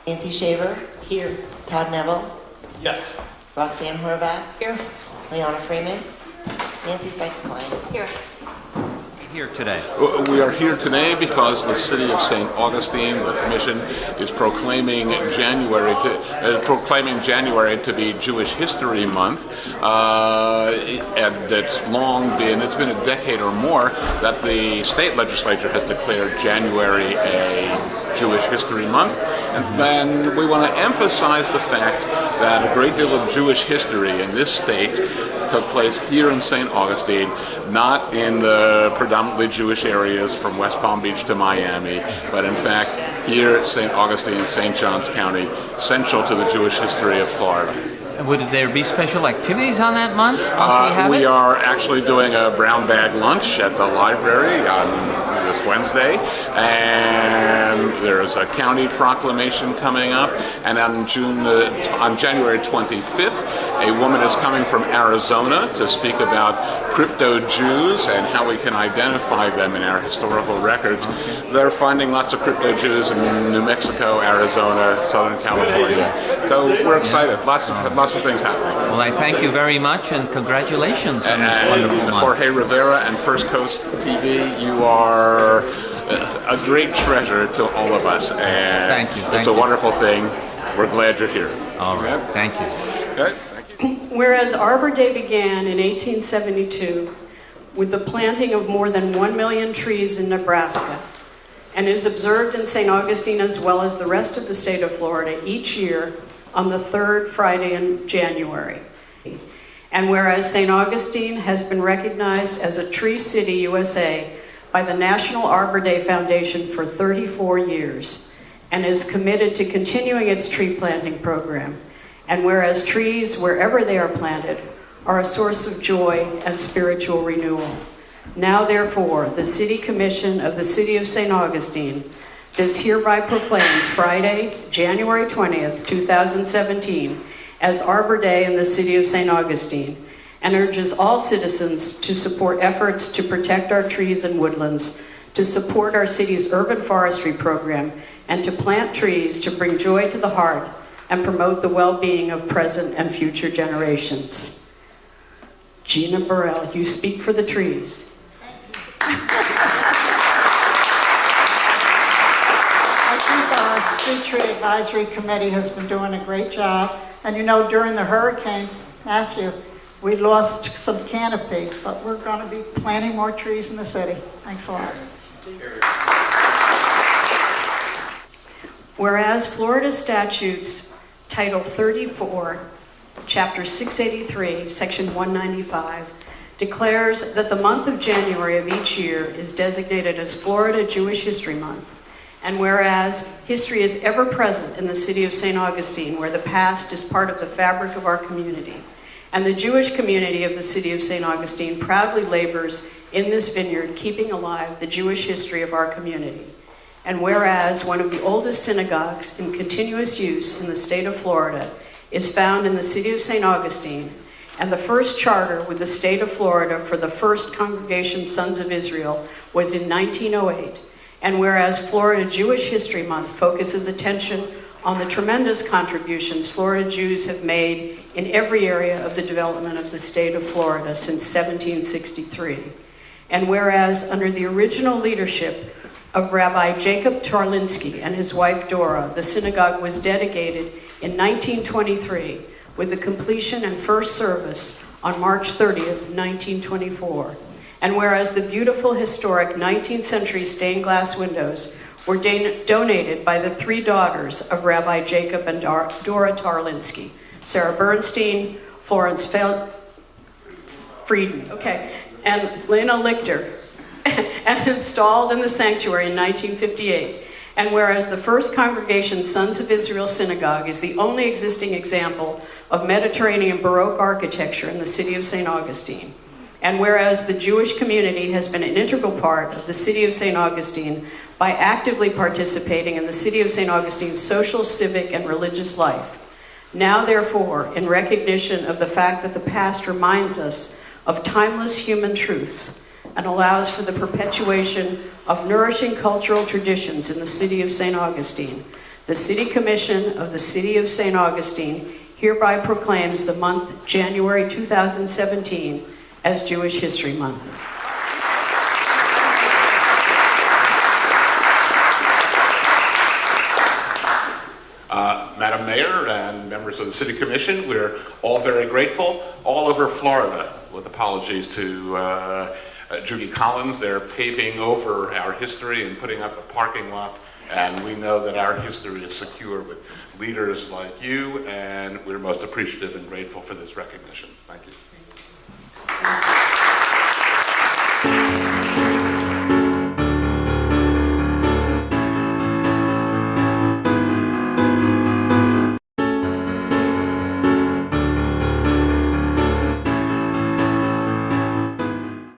Nancy Shaver? Here. Todd Neville? Yes. Roxanne Horvath? Here. Leona Freeman? Nancy Sykes-Klein? Here. Here today? We are here today because the city of St. Augustine, the commission, is proclaiming January to be Jewish History Month, and it's been a decade or more that the state legislature has declared January a Jewish History Month, and then we want to emphasize the fact that a great deal of Jewish history in this state took place here in St. Augustine, not in the predominantly Jewish areas from West Palm Beach to Miami, but in fact here at St. Augustine, St. Johns County, central to the Jewish history of Florida. And would there be special activities on that month? We are actually doing a brown bag lunch at the library on this Wednesday, and there's a county proclamation coming up, and on January 25th, a woman is coming from Arizona to speak about crypto Jews and how we can identify them in our historical records. They're finding lots of crypto Jews in New Mexico, Arizona, Southern California. So we're excited. Lots of things happening. Well, I thank you very much and congratulations on this wonderful month. Jorge Rivera and FirstCoast.tv, you are a great treasure to all of us. And thank you. It's a wonderful thing. We're glad you're here. All right. Thank you. Okay. Thank you. Whereas Arbor Day began in 1872 with the planting of more than 1 million trees in Nebraska, and is observed in St. Augustine as well as the rest of the state of Florida each year on the third Friday in January. And whereas St. Augustine has been recognized as a Tree City, USA by the National Arbor Day Foundation for 34 years and is committed to continuing its tree planting program. And whereas trees, wherever they are planted, are a source of joy and spiritual renewal. Now, therefore, the City Commission of the City of St. Augustine does hereby proclaim Friday, January 20th, 2017, as Arbor Day in the City of St. Augustine, and urges all citizens to support efforts to protect our trees and woodlands, to support our city's urban forestry program, and to plant trees to bring joy to the heart and promote the well-being of present and future generations. Gina Burrell, you speak for the trees. I think our Street Tree Advisory Committee has been doing a great job. And you know, during the hurricane, Matthew, we lost some canopy, but we're going to be planting more trees in the city. Thanks a lot. Whereas Florida statutes Title 34, Chapter 683, Section 195, declares that the month of January of each year is designated as Florida Jewish History Month. And whereas history is ever present in the city of St. Augustine, where the past is part of the fabric of our community, and the Jewish community of the city of St. Augustine proudly labors in this vineyard, keeping alive the Jewish history of our community. And whereas one of the oldest synagogues in continuous use in the state of Florida is found in the city of St. Augustine, and the first charter with the state of Florida for the first congregation Sons of Israel was in 1908, and whereas Florida Jewish History Month focuses attention on the tremendous contributions Florida Jews have made in every area of the development of the state of Florida since 1763, and whereas under the original leadership of Rabbi Jacob Tarlinsky and his wife Dora, the synagogue was dedicated in 1923 with the completion and first service on March 30th, 1924. And whereas the beautiful historic 19th century stained glass windows were donated by the three daughters of Rabbi Jacob and Dora Tarlinsky, Sarah Bernstein, Florence Frieden, and Lena Lichter, and installed in the sanctuary in 1958. And whereas the First Congregation Sons of Israel Synagogue is the only existing example of Mediterranean Baroque architecture in the city of St. Augustine. And whereas the Jewish community has been an integral part of the city of St. Augustine by actively participating in the city of St. Augustine's social, civic, and religious life. Now, therefore, in recognition of the fact that the past reminds us of timeless human truths and allows for the perpetuation of nourishing cultural traditions in the city of St. Augustine, The City Commission of the City of St. Augustine hereby proclaims the month January 2017 as Jewish History Month. Madam Mayor and members of the City Commission, we're all very grateful. All over Florida, with apologies to Judy Collins, they're paving over our history and putting up a parking lot, and we know that our history is secure with leaders like you, and we're most appreciative and grateful for this recognition. Thank you.